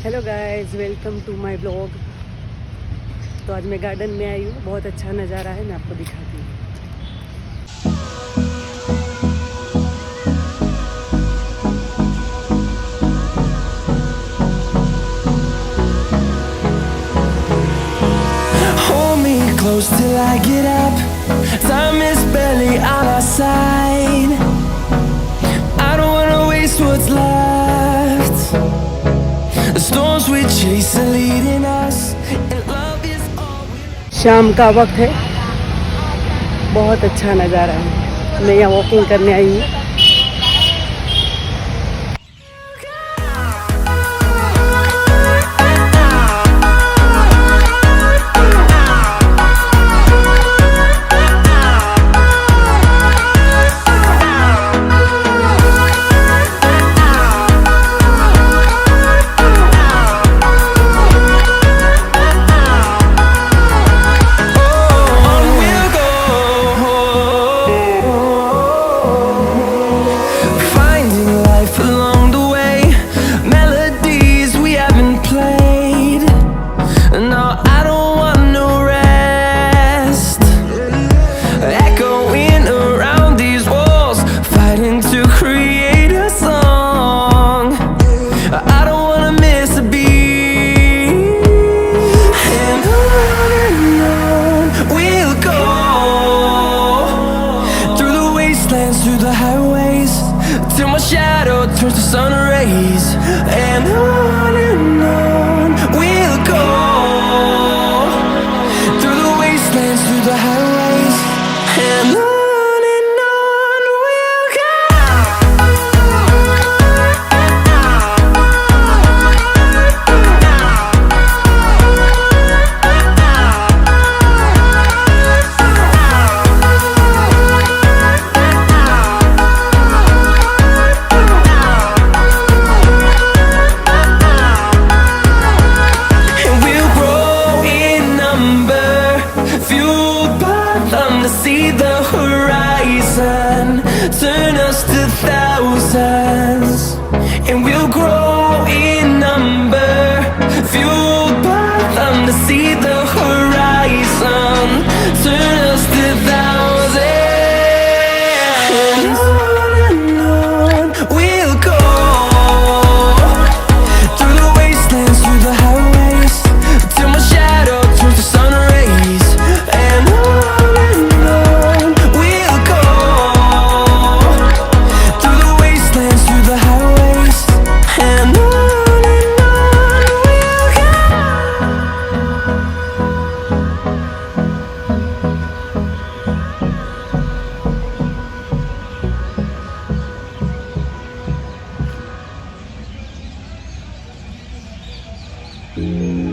Hello guys, welcome to my blog. तो आज मैं गार्डन में आई हूँ, बहुत अच्छा नज़ारा है, मैं आपको दिखाती हूँ। Hold me close till I get up. Time is barely on our side. I don't wanna waste what's left. The storms we chase are leading us, and love is all we... शाम का वक्त है, बहुत अच्छा नज़ारा है। मैं यहाँ वॉकिंग करने आई हूँ। Through the highways, till my shadow turns to sun rays, and on we'll go. Through the wastelands, through the highways, and on we'll go. See the horizon, turn us to thousands, and we'll grow in number, fueled by them to see the horizon, turn us to thousands, and on we'll go. Through the wastelands, through the highways, till my shadow turns to sun rays, and on Mm-hmm.